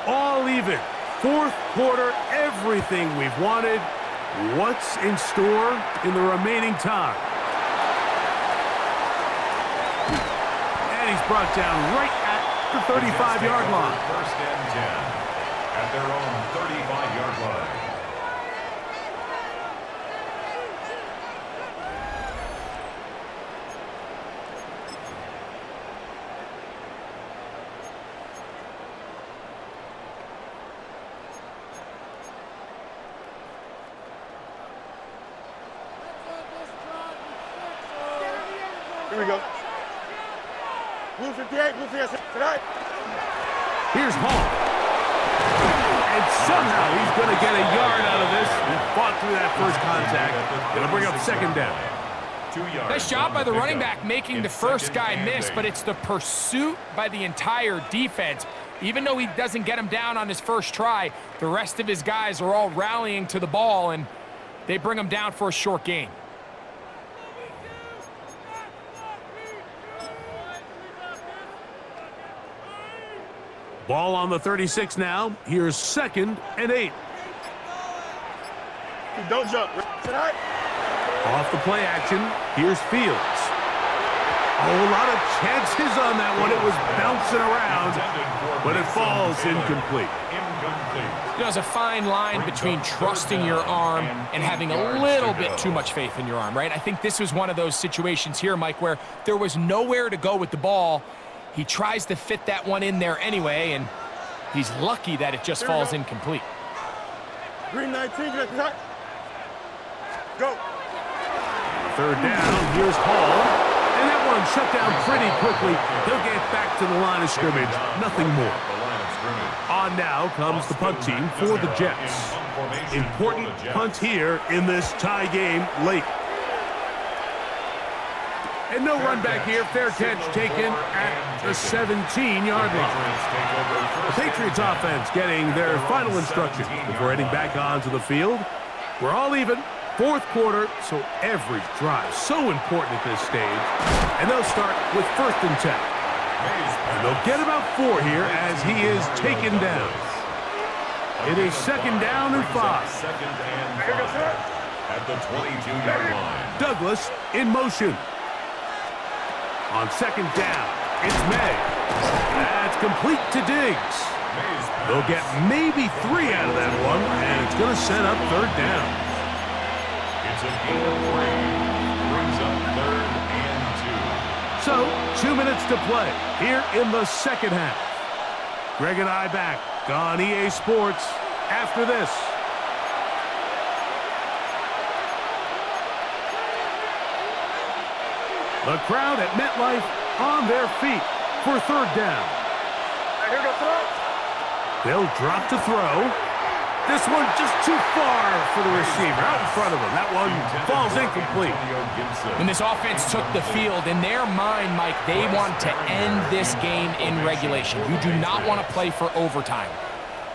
Speaker 2: All even. 4th quarter, everything we've wanted. What's in store in the remaining time? And he's brought down right at the 35-yard line.
Speaker 4: 1st and 10 at their own 35-yard line.
Speaker 5: Here we go. Blue 58, blue 58, tonight.
Speaker 2: Here's Hall. And somehow he's going to get a yard out of this. He fought through that first contact. It'll bring up 2nd down.
Speaker 4: 2 yards.
Speaker 3: Nice job by the running back making the first guy miss, but it's the pursuit by the entire defense. Even though he doesn't get him down on his first try, the rest of his guys are all rallying to the ball, and they bring him down for a short gain.
Speaker 2: Ball on the 36 now. Here's 2nd and 8.
Speaker 5: Don't jump. Tonight.
Speaker 2: Off the play action, here's Fields. Oh, a lot of chances on that one. It was bouncing around, but it falls incomplete.
Speaker 3: You know, there's a fine line between trusting your arm and having a little bit too much faith in your arm, right? I think this was one of those situations here, Mike, where there was nowhere to go with the ball. He tries to fit that one in there anyway, and he's lucky that it just falls incomplete.
Speaker 5: Green 19, get that. Go.
Speaker 2: 3rd down, here's Hall. And that one shut down pretty quickly. He'll get back to the line of scrimmage, nothing more. On now comes the punt team for the Jets. Important punt here in this tie game late. And no run back here. Fair catch taken at the 17-yard line. The Patriots offense getting their final instructions before heading back onto the field. We're all even. 4th quarter, so every drive so important at this stage. And they'll start with 1st and 10. And they'll get about 4 here as he is taken down. It is 2nd down and 5.
Speaker 4: 2nd and 5 at the 22-yard line.
Speaker 2: Douglas in motion. On 2nd down, it's May. That's complete to Diggs. They'll get maybe 3 out of that one, and it's going to set up 3rd down.
Speaker 4: It's a gain of 3. Brings up 3rd and 2.
Speaker 2: So, 2 minutes to play here in the 2nd half. Greg and I back on EA Sports after this. The crowd at MetLife on their feet for third down.
Speaker 5: Here we go, throw.
Speaker 2: They'll drop to throw. This one just too far for the receiver, out in front of him. That one falls incomplete.
Speaker 3: When this offense took the field, in their mind, Mike, they want to end this game in regulation. You do not want to play for overtime.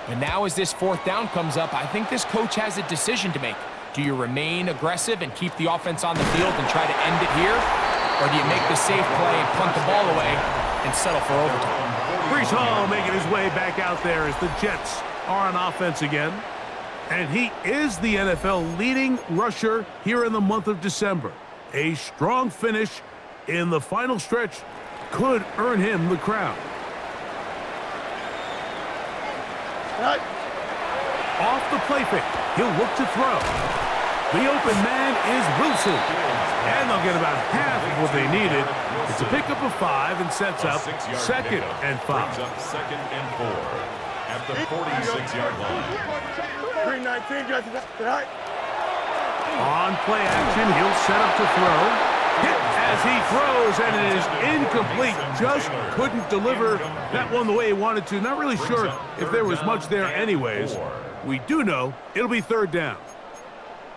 Speaker 3: And now as this fourth down comes up, I think this coach has a decision to make. Do you remain aggressive and keep the offense on the field and try to end it here? Or do you make the safe play and punt the ball away and settle for overtime?
Speaker 2: Breece Hall making his way back out there as the Jets are on offense again. And he is the NFL leading rusher here in the month of December. A strong finish in the final stretch could earn him the crown.
Speaker 5: Right.
Speaker 2: Off the play fake, he'll look to throw. The open man is Wilson. And they'll get about half of what they needed. It's a pickup of 5 and sets up second and 5.
Speaker 4: Second and 4 at the 46-yard line.
Speaker 5: 319, guys, tonight.
Speaker 2: On play action, he'll set up to throw. Hit as he throws, and it is incomplete. Just couldn't deliver that one the way he wanted to. Not really sure if there was much there anyways. We do know it'll be third down.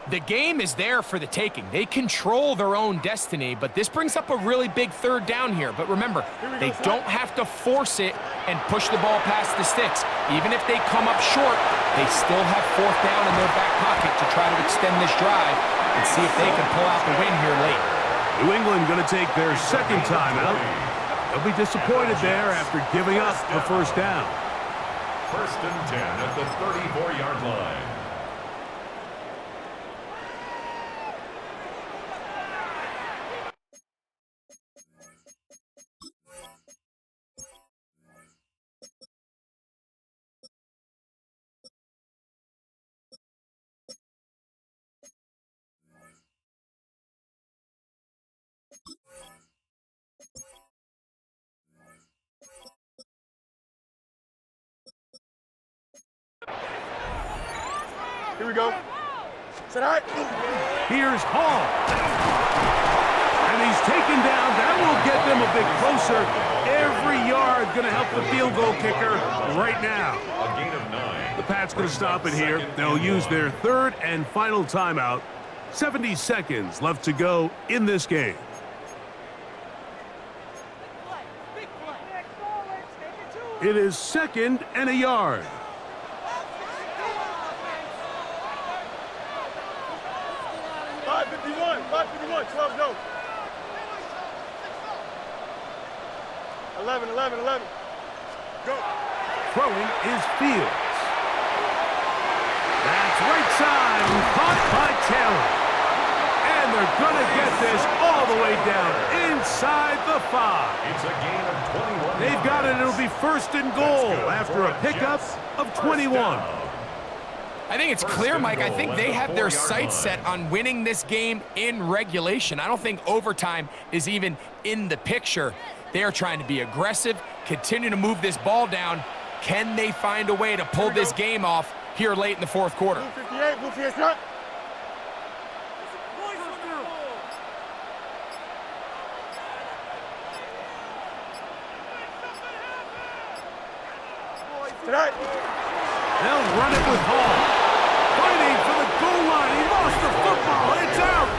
Speaker 3: The game is there for the taking. They control their own destiny, but this brings up a really big third down here. But remember, they don't have to force it and push the ball past the sticks. Even if they come up short, they still have fourth down in their back pocket to try to extend this drive and see if they can pull out the win here late.
Speaker 2: New England going to take their second timeout. They'll be disappointed there after giving up the first down.
Speaker 4: First and 10 at the 34-yard line.
Speaker 5: Here we go. Sit high.
Speaker 2: Here's Hall. And he's taken down. That will get them a bit closer. Every yard going to help the field goal kicker right now.
Speaker 4: A gain of 9.
Speaker 2: The Pats going to stop it here. They'll use their third and final timeout. 70 seconds left to go in this game. It is second and a yard.
Speaker 5: 551, 12 go. 11. Go.
Speaker 2: Throwing is Fields. That's right side, caught by Taylor. And they're going to get this all the way down inside the 5.
Speaker 4: It's a gain of 21.
Speaker 2: They've got it. It'll be first and goal after a pickup of 21.
Speaker 3: I think it's clear, Mike. I think they have their sights set on winning this game in regulation. I don't think overtime is even in the picture. They are trying to be aggressive, continue to move this ball down. Can they find a way to pull this game off here late in the fourth quarter?
Speaker 5: 58, blue 58, front. Tonight.
Speaker 2: They'll run it with Hall. Fighting for the goal line. He lost the football. It's out.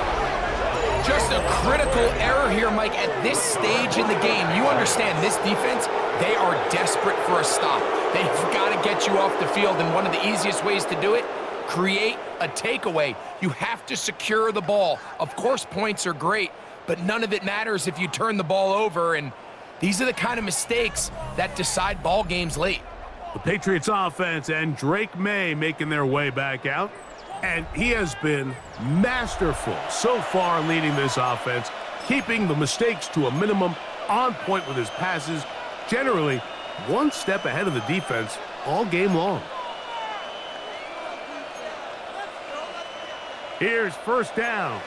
Speaker 3: Just a critical error here, Mike. At this stage in the game, you understand this defense, they are desperate for a stop. They've got to get you off the field, and one of the easiest ways to do it, create a takeaway. You have to secure the ball. Of course, points are great, but none of it matters if you turn the ball over, and these are the kind of mistakes that decide ball games late.
Speaker 2: The Patriots offense and Drake May making their way back out. And he has been masterful so far leading this offense, keeping the mistakes to a minimum, on point with his passes, generally one step ahead of the defense all game long. Here's first down.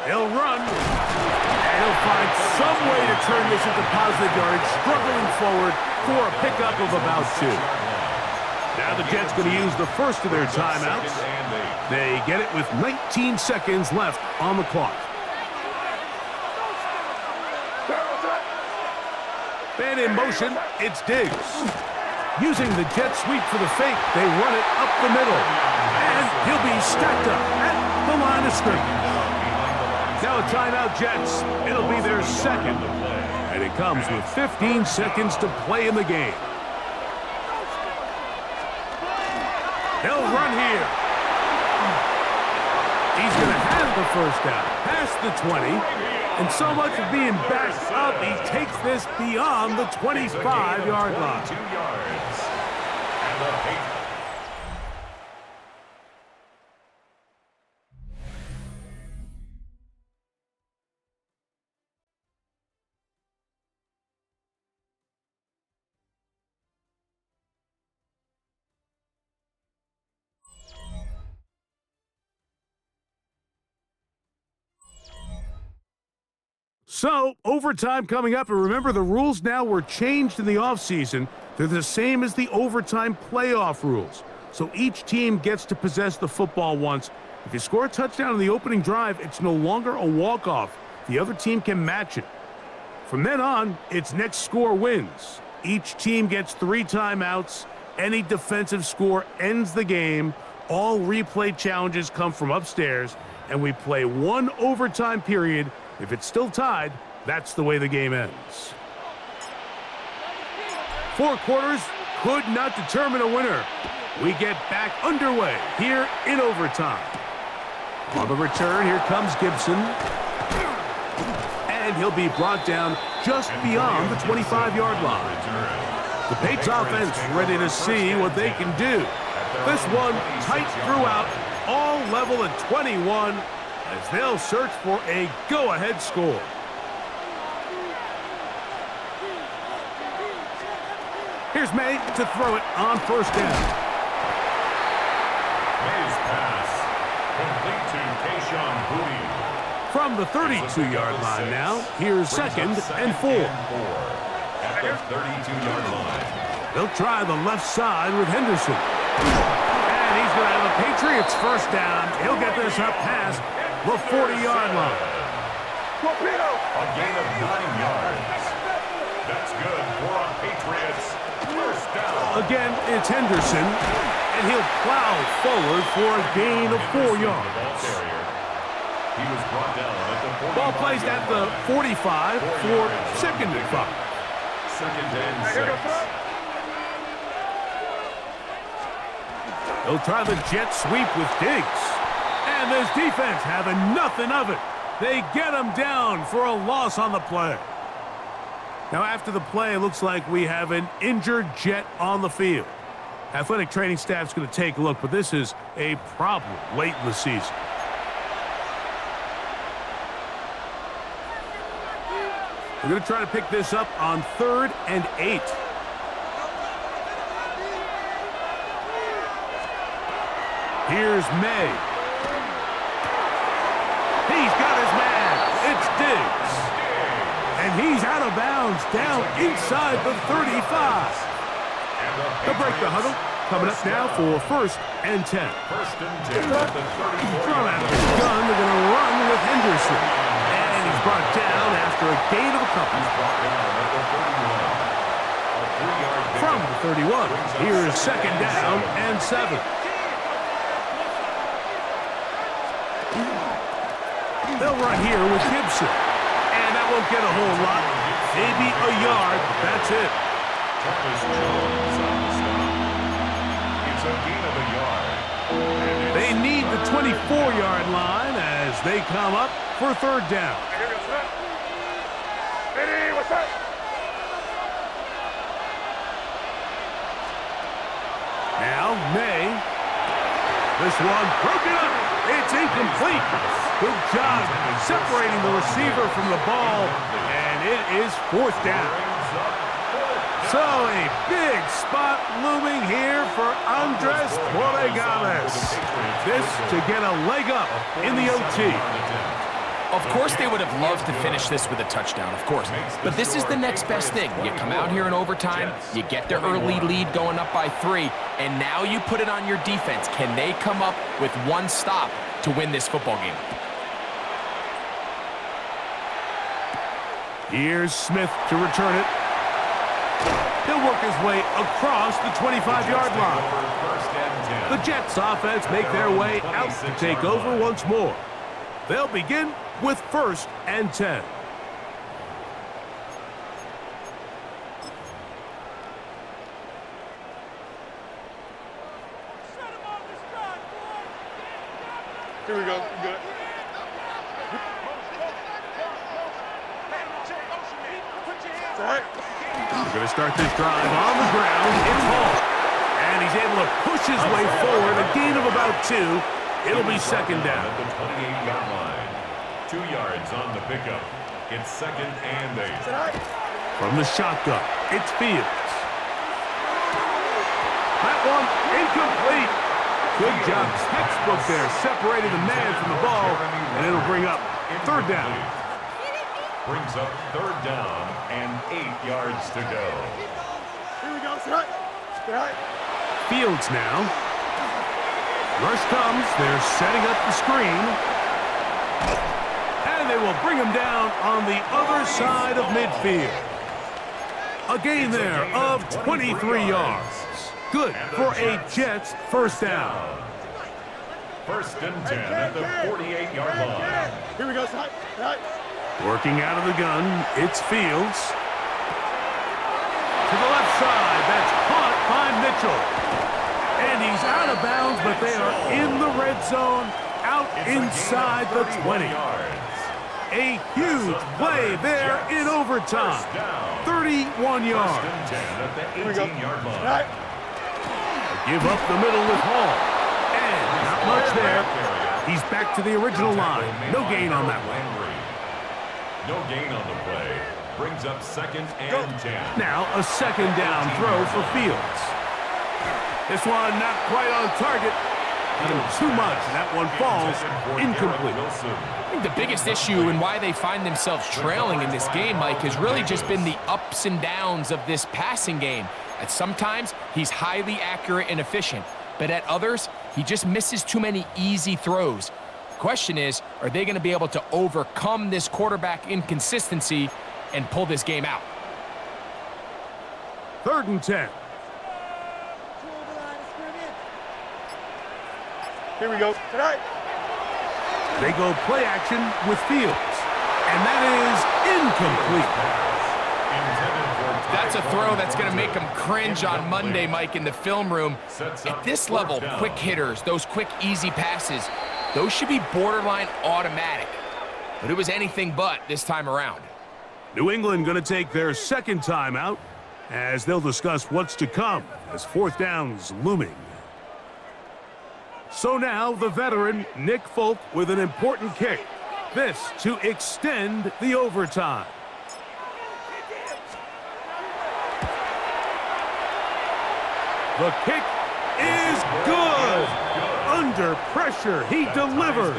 Speaker 2: He'll run. He'll find some way to turn this into positive yardage, struggling forward for a pickup of about 2. Now the Jets going to use the first of their timeouts. They get it with 19 seconds left on the clock. And in motion, it's Diggs. Using the jet sweep for the fake, they run it up the middle. And he'll be stacked up at the line of scrimmage. Now a timeout, Jets. It'll be their second. And it comes with 15 seconds to play in the game. They'll run here. He's going to have the first down, past the 20. And so much of being backed up, he takes this beyond the 25-yard line.
Speaker 4: 2 yards. And the Patriots.
Speaker 2: So, overtime coming up, and remember the rules now were changed in the offseason. They're the same as the overtime playoff rules. So each team gets to possess the football once. If you score a touchdown in the opening drive, it's no longer a walk-off. The other team can match it. From then on, it's next score wins. Each team gets 3 timeouts. Any defensive score ends the game. All replay challenges come from upstairs, and we play 1 overtime period. If it's still tied, that's the way the game ends. 4 quarters could not determine a winner. We get back underway here in overtime. On the return, here comes Gibson. And he'll be brought down just beyond the 25-yard line. The Patriots offense ready to see what they can do. This one tight throughout, all level at 21. As they'll search for a go-ahead score. Here's May to throw it on first down.
Speaker 4: May's pass. Complete to Kayshawn Boutte.
Speaker 2: From the 32-yard line now, here's second and 4.
Speaker 4: At the 32-yard line.
Speaker 2: They'll try the left side with Henderson. And he's going to have a Patriots first down. He'll get this up past the 40-yard line.
Speaker 4: A gain of 9 yards. That's good for a Patriots first down.
Speaker 2: Again, it's Henderson, and he'll plow forward for a gain of 4 yards.
Speaker 4: He was brought down at the 45.
Speaker 2: Ball placed at the 45 for second and 5.
Speaker 4: Second and 6.
Speaker 2: They'll try the jet sweep with Diggs. And this defense having nothing of it. They get him down for a loss on the play. Now after the play, it looks like we have an injured Jet on the field. Athletic training staff's going to take a look, but this is a problem late in the season. We're going to try to pick this up on 3rd and 8. Here's May. He's got his man. It's Diggs. And he's out of bounds down inside the 35. They'll break the huddle. Coming up now for 1st and 10.
Speaker 4: First and 10 at the 34.
Speaker 2: From out of the gun, they're going to run with Henderson. And he's brought down after a gain of a couple. From the 31, here is second down and 7. They'll run here with Gibson. And that won't get a whole lot. Maybe a yard. That's it.
Speaker 4: Thomas Jones on the stop. It's a gain of a yard.
Speaker 2: They need the 24-yard line as they come up for 3rd down. Now May. This one broken up. It's incomplete. Good job separating the receiver from the ball, and it is 4th down. So a big spot looming here for Andres Borregales. This to get a leg up in the OT.
Speaker 3: Of course they would have loved to finish this with a touchdown, of course. But this is the next best thing. You come out here in overtime, you get the early lead going up by 3, and now you put it on your defense. Can they come up with one stop to win this football game?
Speaker 2: Here's Smith to return it. He'll work his way across the 25-yard line. The Jets offense make their way out to take over once more. They'll begin with 1st and 10.
Speaker 5: Here we go. You good?
Speaker 2: We're going to start this drive on the ground. It's Hall. And he's able to push his way forward. A gain of about 2. It'll be 2nd down.
Speaker 4: At the 28-yard line. 2 yards on the pickup. It's 2nd and 8.
Speaker 2: From the shotgun, it's Fields. That one incomplete. Good job. Textbook there, separating the man from the ball, and it'll bring up 3rd down.
Speaker 4: Brings up 3rd down and 8 yards to go.
Speaker 5: Here we go. Strike.
Speaker 2: Fields now. Rush comes. They're setting up the screen. And they will bring him down on the other side of midfield. A gain there of 23 yards. Good for a Jets 1st down.
Speaker 4: 1st and 10 at the 48-yard line.
Speaker 5: Here we go. Strike.
Speaker 2: Working out of the gun, it's Fields. To the left side, that's caught by Mitchell. And he's out of bounds, but they are in the red zone, out inside the 20. A huge play there in overtime. 31 yards.
Speaker 4: 1st and 10 at the 18-yard line.
Speaker 2: Give up the middle with Hall. And not much there. He's back to the original line. No gain on that one.
Speaker 4: No gain on the play. Brings up 2nd and 10.
Speaker 2: Now a 2nd down throw for Fields. This one not quite on target. Too much, and that one falls incomplete.
Speaker 3: I think the biggest issue and why they find themselves trailing in this game, Mike, has really just been the ups and downs of this passing game. At sometimes, he's highly accurate and efficient, but at others, he just misses too many easy throws. Question is, are they going to be able to overcome this quarterback inconsistency and pull this game out?
Speaker 2: 3rd and 10.
Speaker 5: Here we go. Tonight.
Speaker 2: They go play action with Fields, and that is incomplete.
Speaker 3: That's a throw that's going to make them cringe on Monday, Mike, in the film room. At this level, quick hitters, those quick, easy passes, those should be borderline automatic. But it was anything but this time around.
Speaker 2: New England going to take their 2nd timeout as they'll discuss what's to come as 4th down's looming. So now the veteran Nick Folk with an important kick. This to extend the overtime. The kick is good. Under pressure, he delivers.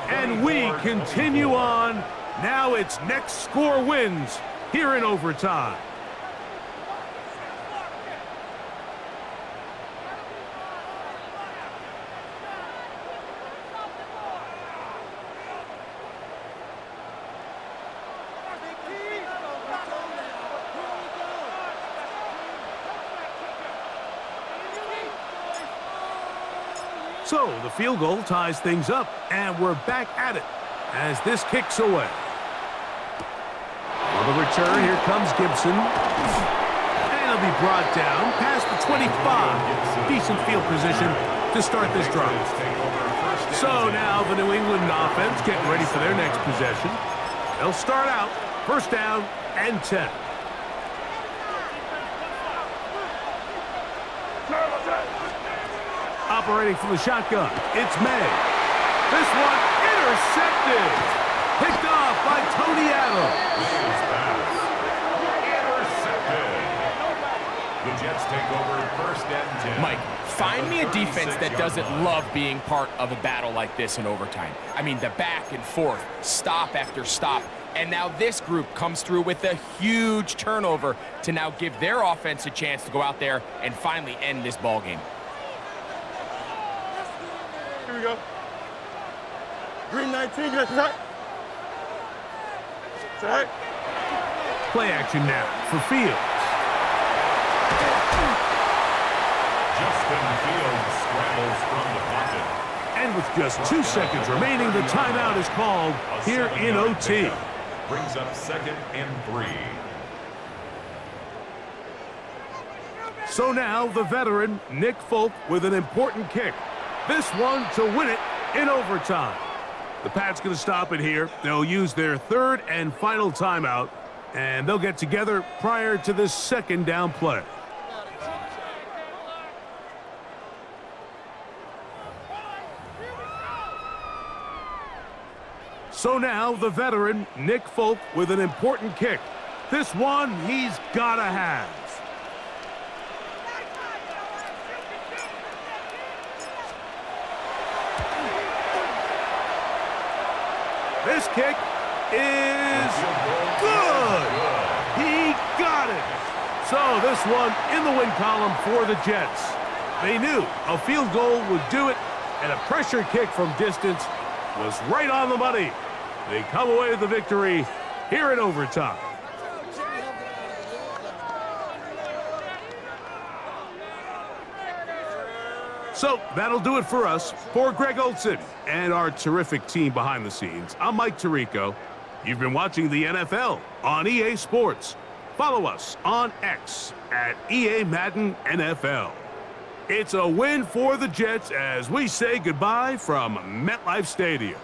Speaker 2: And we continue on. Now it's next score wins here in overtime. So the field goal ties things up, and we're back at it as this kicks away. For the return, here comes Gibson. And he'll be brought down past the 25. Decent field position to start this drive. So now the New England offense getting ready for their next possession. They'll start out 1st down and 10. Operating from the shotgun, it's May. This one intercepted. Picked off by Tony Adams.
Speaker 4: The Jets take over first and 10.
Speaker 3: Mike, find me a defense that doesn't
Speaker 4: 36-yard line.
Speaker 3: love being part of a battle like this in overtime. I mean, the back and forth, stop after stop. And now this group comes through with a huge turnover to now give their offense a chance to go out there and finally end this ball game.
Speaker 5: Here we go. Green 19, get that. Set.
Speaker 2: Play action now for Fields.
Speaker 4: Justin Fields scrambles from the pocket.
Speaker 2: And with just 2 seconds remaining, the timeout is called
Speaker 4: A
Speaker 2: here in
Speaker 4: 7-yard
Speaker 2: OT.
Speaker 4: pickup brings up 2nd and 3.
Speaker 2: So now the veteran, Nick Folk, with an important kick. This one to win it in overtime. The Pats going to stop it here. They'll use their 3rd and final timeout, and they'll get together prior to this 2nd down play. So now the veteran, Nick Folk, with an important kick. This one he's got to have. This kick is good. He got it. So this one in the win column for the Jets. They knew a field goal would do it, and a pressure kick from distance was right on the money. They come away with the victory here in overtime. So that'll do it for us. For Greg Olson and our terrific team behind the scenes, I'm Mike Tirico. You've been watching the NFL on EA Sports. Follow us on X at EA Madden NFL. It's a win for the Jets as we say goodbye from MetLife Stadium.